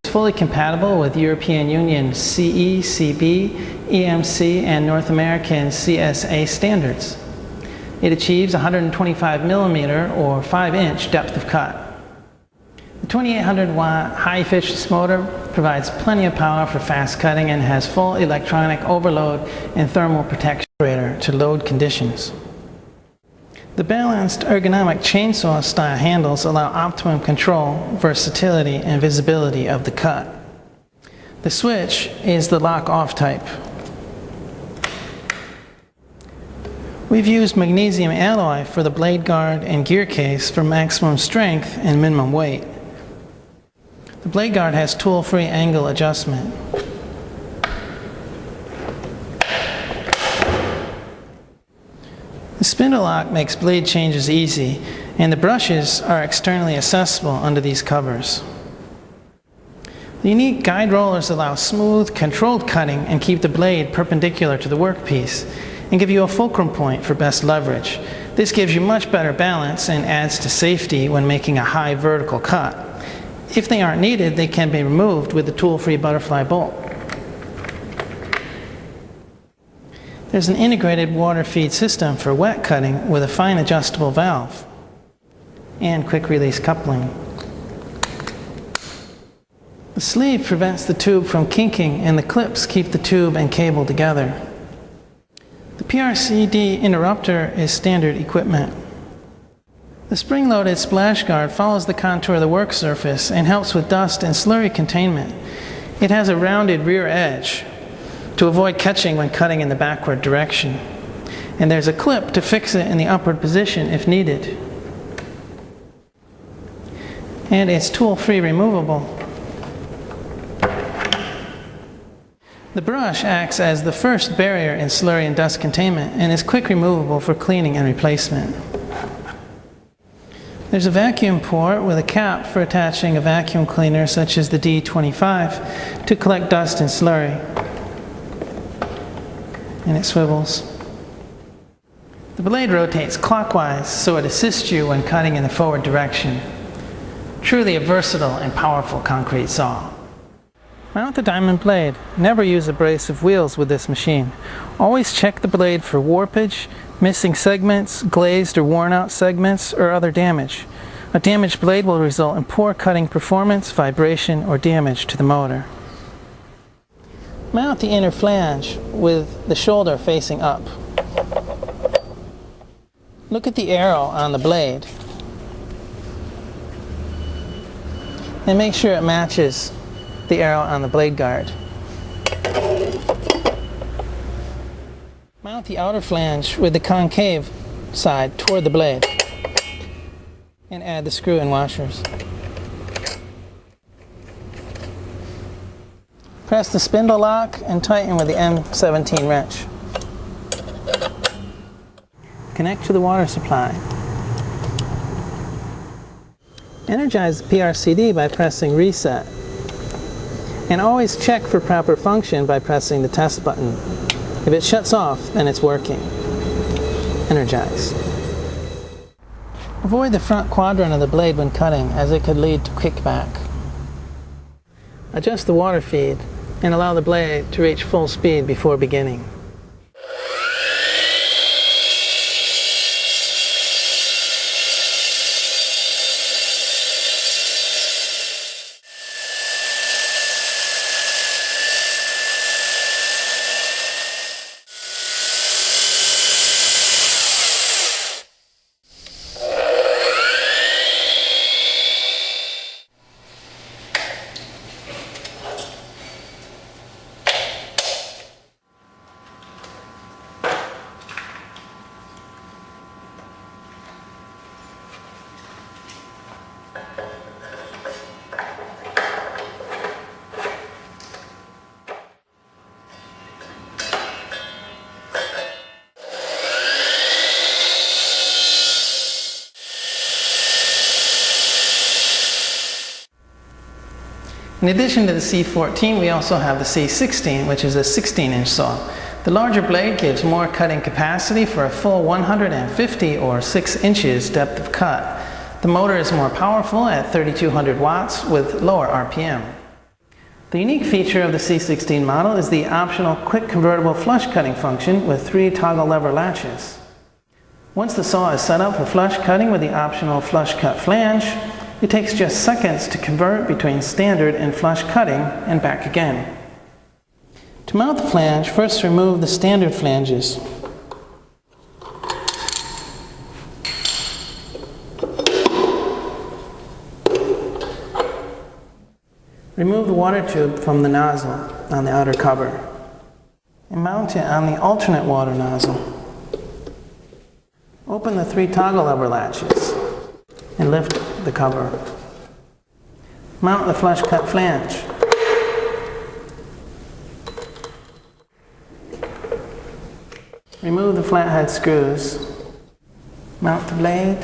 Fully compatible with European Union CE, CB, EMC, and North American CSA standards. It achieves 125 millimeter or 5-inch depth of cut. The 2800 watt high efficiency motor provides plenty of power for fast cutting and has full electronic overload and thermal protection to load conditions. The balanced ergonomic chainsaw style handles allow optimum control, versatility, and visibility of the cut. The switch is the lock-off type. We've used magnesium alloy for the blade guard and gear case for maximum strength and minimum weight. The blade guard has tool-free angle adjustment. The spindle lock makes blade changes easy, and the brushes are externally accessible under these covers. The unique guide rollers allow smooth, controlled cutting and keep the blade perpendicular to the workpiece and give you a fulcrum point for best leverage. This gives you much better balance and adds to safety when making a high vertical cut. If they aren't needed, they can be removed with the tool-free butterfly bolt. There's an integrated water feed system for wet cutting with a fine adjustable valve and quick release coupling. The sleeve prevents the tube from kinking, and the clips keep the tube and cable together. The PRCD interrupter is standard equipment. The spring-loaded splash guard follows the contour of the work surface and helps with dust and slurry containment. It has a rounded rear edge to avoid catching when cutting in the backward direction. And there's a clip to fix it in the upward position if needed. And it's tool-free removable. The brush acts as the first barrier in slurry and dust containment and is quick removable for cleaning and replacement. There's a vacuum port with a cap for attaching a vacuum cleaner such as the D25 to collect dust and slurry. And it swivels. The blade rotates clockwise so it assists you when cutting in the forward direction. Truly a versatile and powerful concrete saw. Mount the diamond blade. Never use abrasive wheels with this machine. Always check the blade for warpage, missing segments, glazed or worn out segments, or other damage. A damaged blade will result in poor cutting performance, vibration, or damage to the motor. Mount the inner flange with the shoulder facing up. Look at the arrow on the blade and make sure it matches the arrow on the blade guard. Mount the outer flange with the concave side toward the blade and add the screw and washers. Press the spindle lock and tighten with the M17 wrench. Connect to the water supply. Energize the PRCD by pressing reset. And always check for proper function by pressing the test button. If it shuts off, then it's working. Energize. Avoid the front quadrant of the blade when cutting, as it could lead to kickback. Adjust the water feed and allow the blade to reach full speed before beginning. In addition to the C14, we also have the C16, which is a 16-inch saw. The larger blade gives more cutting capacity for a full 150 or 6 inches depth of cut. The motor is more powerful at 3200 watts with lower RPM. The unique feature of the C16 model is the optional quick convertible flush cutting function with 3 toggle lever latches. Once the saw is set up for flush cutting with the optional flush cut flange, it takes just seconds to convert between standard and flush cutting and back again. To mount the flange, first remove the standard flanges. Remove the water tube from the nozzle on the outer cover and mount it on the alternate water nozzle. Open the 3 toggle lever latches and lift the cover. Mount the flush cut flange. Remove the flathead screws. Mount the blade.